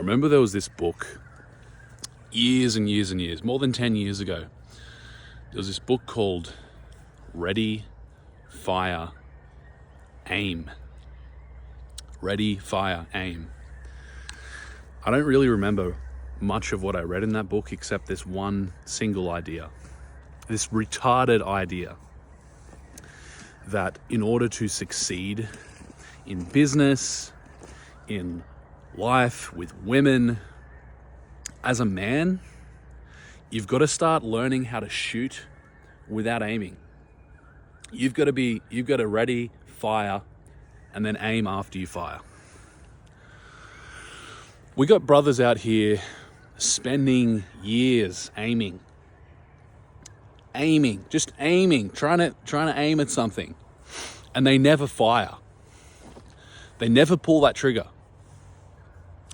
remember there was this book years and years and years, more than 10 years ago. There was this book called Ready, Fire, Aim. Ready, Fire, Aim. I don't really remember much of what I read in that book except this one single idea. This retarded idea that in order to succeed in business, in life, with women, as a man, you've got to start learning how to shoot without aiming. You've got to ready, fire, and then aim after you fire. We got brothers out here spending years aiming, trying to aim at something, and they never fire. They never pull that trigger.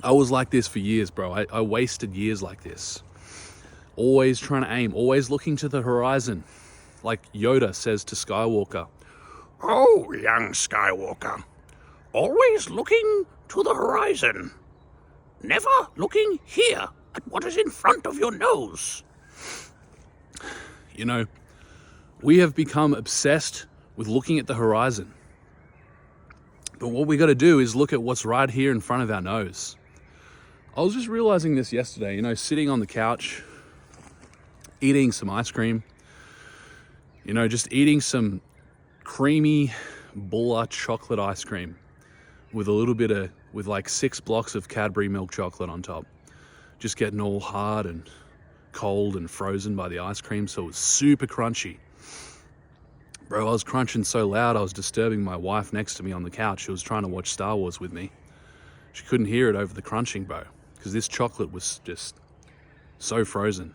I was like this for years, bro. I wasted years like this. Always trying to aim, always looking to the horizon. Like Yoda says to Skywalker, "Oh, young Skywalker, always looking to the horizon. Never looking here at what is in front of your nose." You know, we have become obsessed with looking at the horizon. But what we got to do is look at what's right here in front of our nose. I was just realizing this yesterday, sitting on the couch, eating some ice cream, just eating some creamy Bulla chocolate ice cream with with like 6 blocks of Cadbury milk chocolate on top. Just getting all hard and cold and frozen by the ice cream, so it was super crunchy. Bro, I was crunching so loud I was disturbing my wife next to me on the couch. She was trying to watch Star Wars with me. She couldn't hear it over the crunching, bro, because this chocolate was just so frozen.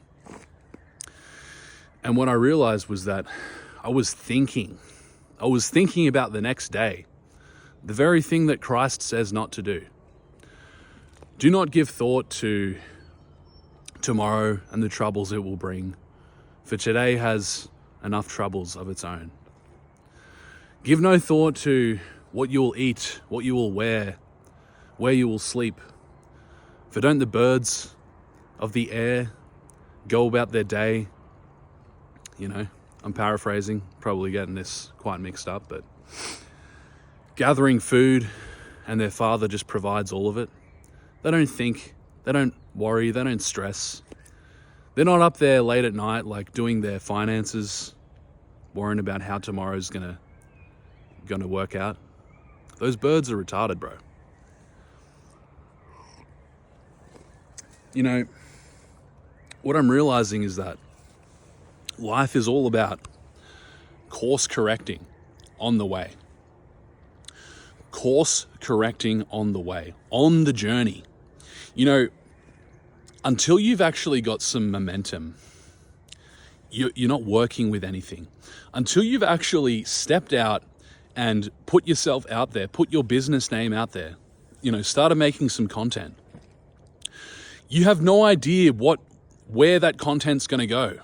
And what I realized was that I was thinking about the next day, the very thing that Christ says not to do. Do not give thought to tomorrow and the troubles it will bring, for today has enough troubles of its own. Give no thought to what you will eat, what you will wear, where you will sleep. For don't the birds of the air go about their day? I'm paraphrasing, probably getting this quite mixed up, but gathering food, and their Father just provides all of it. They don't think, they don't worry, they don't stress. They're not up there late at night, like doing their finances, worrying about how tomorrow's gonna work out. Those birds are retarded, bro. What I'm realizing is that life is all about course correcting on the way. Course correcting on the way, on the journey. Until you've actually got some momentum, you're not working with anything. Until you've actually stepped out and put yourself out there, put your business name out there, started making some content, you have no idea where that content's going to go.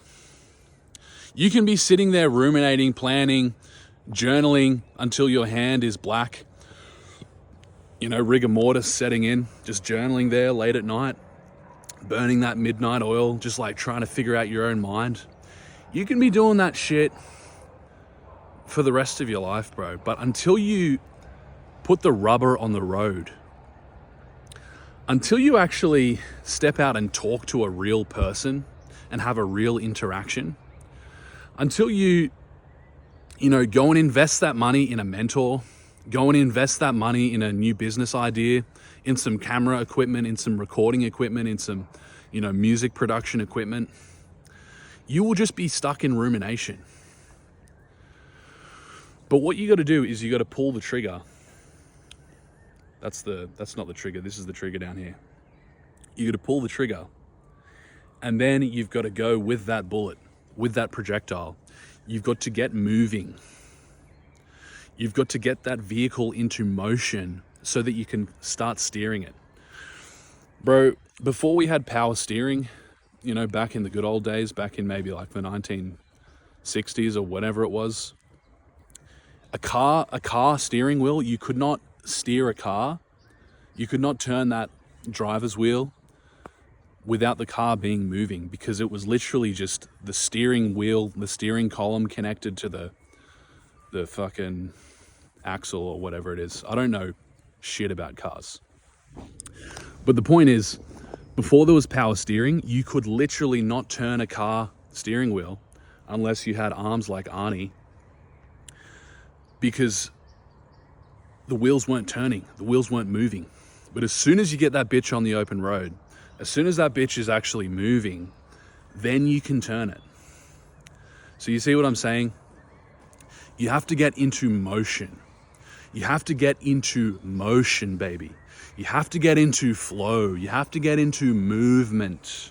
You can be sitting there ruminating, planning, journaling until your hand is black, rigor mortis setting in, just journaling there late at night, burning that midnight oil, just like trying to figure out your own mind. You can be doing that shit for the rest of your life, bro. But until you put the rubber on the road, until you actually step out and talk to a real person and have a real interaction, until you go and invest that money in a mentor, go and invest that money in a new business idea, in some camera equipment, in some recording equipment, in some, music production equipment, you will just be stuck in rumination. But what you got to do is you got to pull the trigger. That's not the trigger. This is the trigger down here. You got to pull the trigger, and then you've got to go with that bullet, with that projectile. You've got to get moving. You've got to get that vehicle into motion so that you can start steering it. Bro, before we had power steering, back in the good old days, back in maybe like the 1960s or whatever it was, a car steering wheel, you could not steer a car. You could not turn that driver's wheel without the car being moving, because it was literally just the steering wheel, the steering column connected to the fucking axle or whatever it is. I don't know shit about cars. But the point is, before there was power steering, you could literally not turn a car steering wheel unless you had arms like Arnie, because the wheels weren't turning, the wheels weren't moving. But as soon as you get that bitch on the open road, as soon as that bitch is actually moving, then you can turn it. So you see what I'm saying? You have to get into motion. You have to get into motion, baby. You have to get into flow. You have to get into movement.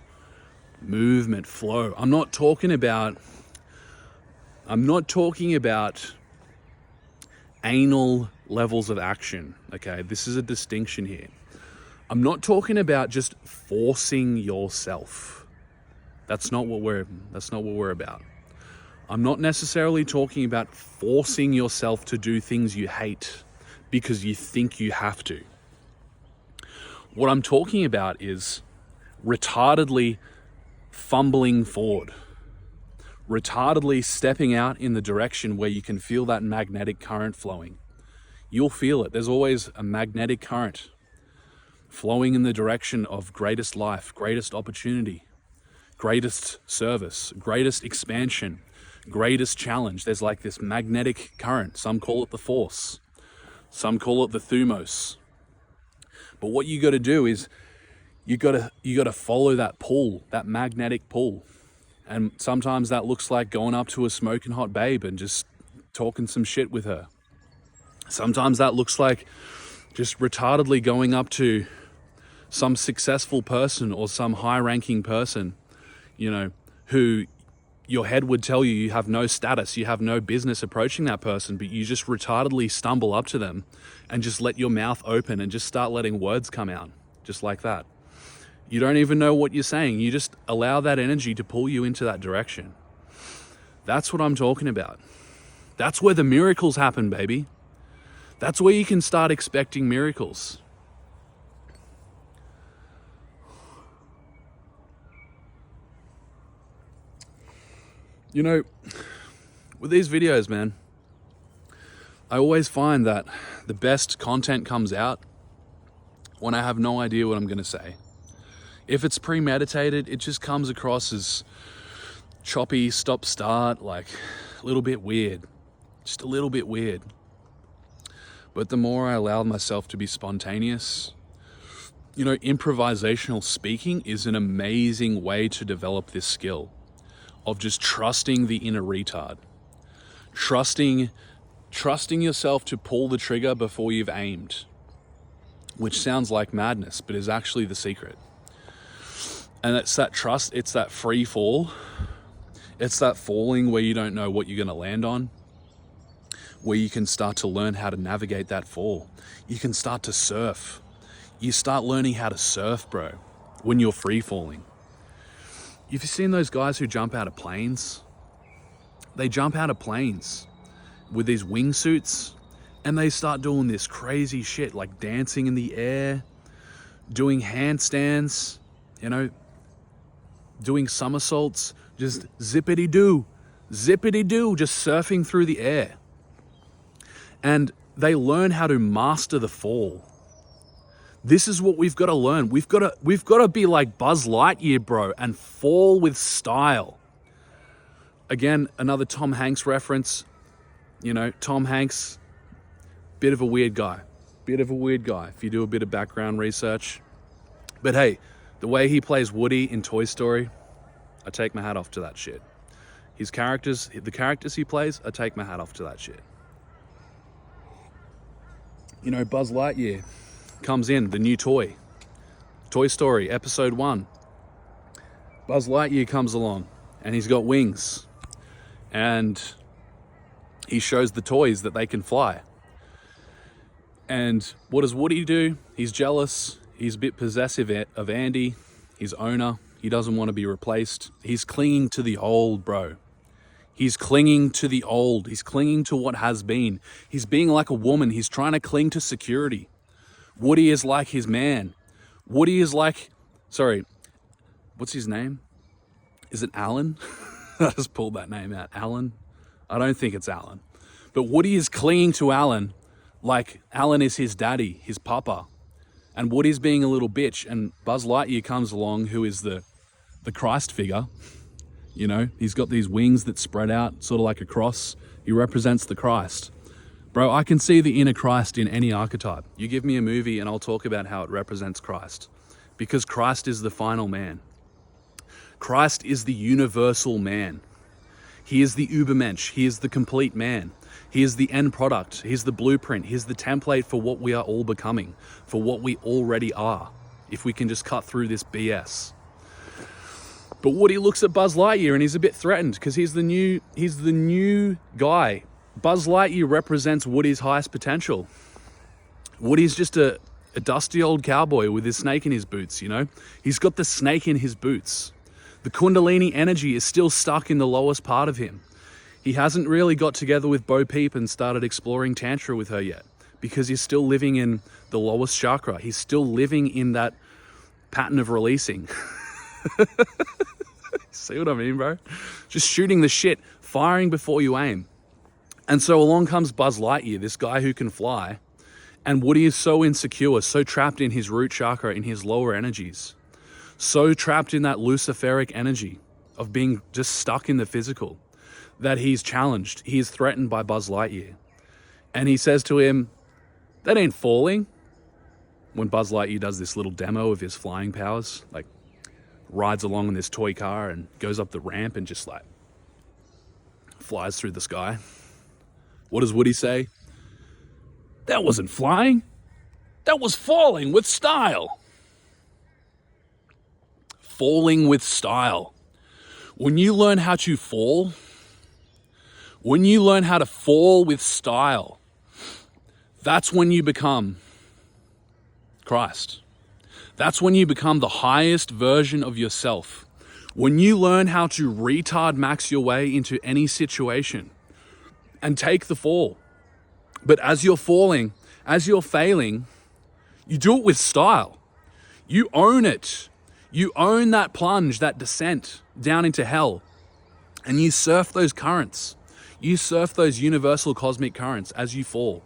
Movement, flow. I'm not talking about anal levels of action, okay? This is a distinction here. I'm not talking about just forcing yourself. That's not what we're about. I'm not necessarily talking about forcing yourself to do things you hate because you think you have to. What I'm talking about is retardedly fumbling forward, retardedly stepping out in the direction where you can feel that magnetic current flowing. You'll feel it. There's always a magnetic current flowing in the direction of greatest life, greatest opportunity, greatest service, greatest expansion, greatest challenge. There's like this magnetic current. Some call it the force. Some call it the thumos. But what you got to do is you got to follow that pull, that magnetic pull. And sometimes that looks like going up to a smoking hot babe and just talking some shit with her. Sometimes that looks like just retardedly going up to some successful person or some high-ranking person, you know, who your head would tell you have no status, you have no business approaching that person, but you just retardedly stumble up to them and just let your mouth open and just start letting words come out, just like that. You don't even know what you're saying. You just allow that energy to pull you into that direction. That's what I'm talking about. That's where the miracles happen, baby. That's where you can start expecting miracles. You know, with these videos, man, I always find that the best content comes out when I have no idea what I'm going to say. If it's premeditated, it just comes across as choppy, stop-start, like a little bit weird. Just a little bit weird. But the more I allow myself to be spontaneous, you know, improvisational speaking is an amazing way to develop this skill of just trusting the inner retard. Trusting yourself to pull the trigger before you've aimed, which sounds like madness, but is actually the secret. And it's that trust, it's that free fall. It's that falling where you don't know what you're gonna land on, where you can start to learn how to navigate that fall. You can start to surf. You start learning how to surf, bro, when you're free falling. Have you seen those guys who jump out of planes? They jump out of planes with these wingsuits and they start doing this crazy shit, like dancing in the air, doing handstands, you know, doing somersaults, just zippity-doo, just surfing through the air. And they learn how to master the fall. This is what we've got to learn. We've got to be like Buzz Lightyear, bro, and fall with style. Again, another Tom Hanks reference. You know, Tom Hanks, bit of a weird guy. If you do a bit of background research. But hey, the way he plays Woody in Toy Story, I take my hat off to that shit. The characters he plays, I take my hat off to that shit. You know, Buzz Lightyear comes in, the new toy. Toy Story, episode 1. Buzz Lightyear comes along and he's got wings. And he shows the toys that they can fly. And what does Woody do? He's jealous. He's a bit possessive of Andy, his owner. He doesn't want to be replaced. He's clinging to the old, bro. He's clinging to the old. He's clinging to what has been. He's being like a woman. He's trying to cling to security. Woody is like his man. Woody is like, sorry, what's his name? Is it Alan? I just pulled that name out. Alan? I don't think it's Alan. But Woody is clinging to Alan like Alan is his daddy, his papa. And Woody's being a little bitch. And Buzz Lightyear comes along, who is the Christ figure. You know, he's got these wings that spread out, sort of like a cross. He represents the Christ. Bro, I can see the inner Christ in any archetype. You give me a movie and I'll talk about how it represents Christ. Because Christ is the final man. Christ is the universal man. He is the Übermensch. He is the complete man. He is the end product. He's the blueprint. He's the template for what we are all becoming, for what we already are, if we can just cut through this BS. But Woody looks at Buzz Lightyear and he's a bit threatened because he's the new guy. Buzz Lightyear represents Woody's highest potential. Woody's just a dusty old cowboy with his snake in his boots, you know? He's got the snake in his boots. The Kundalini energy is still stuck in the lowest part of him. He hasn't really got together with Bo Peep and started exploring Tantra with her yet because he's still living in the lowest chakra. He's still living in that pattern of releasing. See what I mean, bro? Just shooting the shit, firing before you aim. And so along comes Buzz Lightyear, this guy who can fly. And Woody is so insecure, so trapped in his root chakra, in his lower energies. So trapped in that Luciferic energy of being just stuck in the physical that he's challenged. He is threatened by Buzz Lightyear. And he says to him, that ain't falling. When Buzz Lightyear does this little demo of his flying powers, like rides along in this toy car and goes up the ramp and just like flies through the sky. What does Woody say? That wasn't flying. That was falling with style. Falling with style. When you learn how to fall, when you learn how to fall with style, that's when you become Christ. That's when you become the highest version of yourself. When you learn how to retard max your way into any situation and take the fall. But as you're falling, as you're failing, you do it with style. You own it. You own that plunge, that descent down into hell. And you surf those currents. You surf those universal cosmic currents as you fall.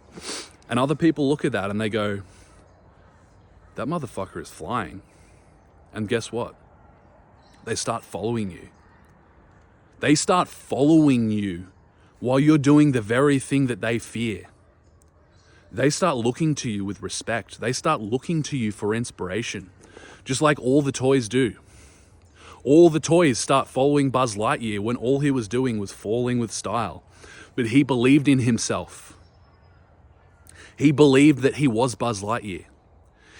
And other people look at that and they go, that motherfucker is flying. And guess what? They start following you. They start following you while you're doing the very thing that they fear. They start looking to you with respect. They start looking to you for inspiration. Just like all the toys do. All the toys start following Buzz Lightyear when all he was doing was falling with style. But he believed in himself. He believed that he was Buzz Lightyear.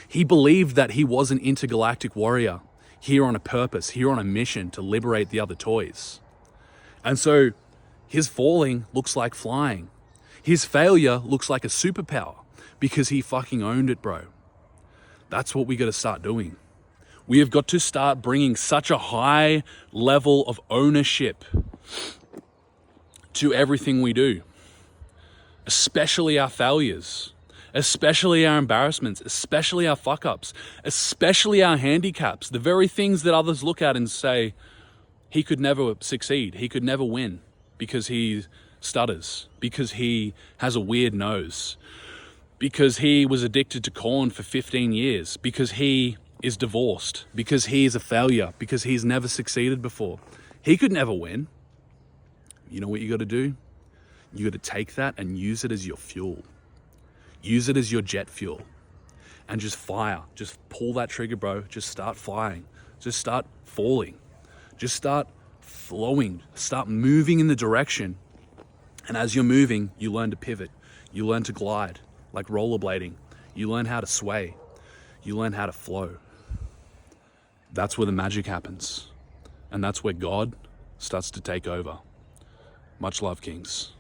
He believed that he was an intergalactic warrior, here on a purpose, here on a mission to liberate the other toys. And so his falling looks like flying. His failure looks like a superpower because he fucking owned it, bro. That's what we got to start doing. We have got to start bringing such a high level of ownership to everything we do, especially our failures, especially our embarrassments, especially our fuck-ups, especially our handicaps, the very things that others look at and say, he could never succeed, he could never win because he stutters, because he has a weird nose, because he was addicted to corn for 15 years, because he is divorced, because he is a failure, because he's never succeeded before. He could never win. You know what you got to do? You got to take that and use it as your fuel. Use it as your jet fuel. And just fire. Just pull that trigger, bro. Just start flying. Just start falling. Just start flowing. Start moving in the direction. And as you're moving, you learn to pivot. You learn to glide, like rollerblading. You learn how to sway. You learn how to flow. That's where the magic happens. And that's where God starts to take over. Much love, Kings.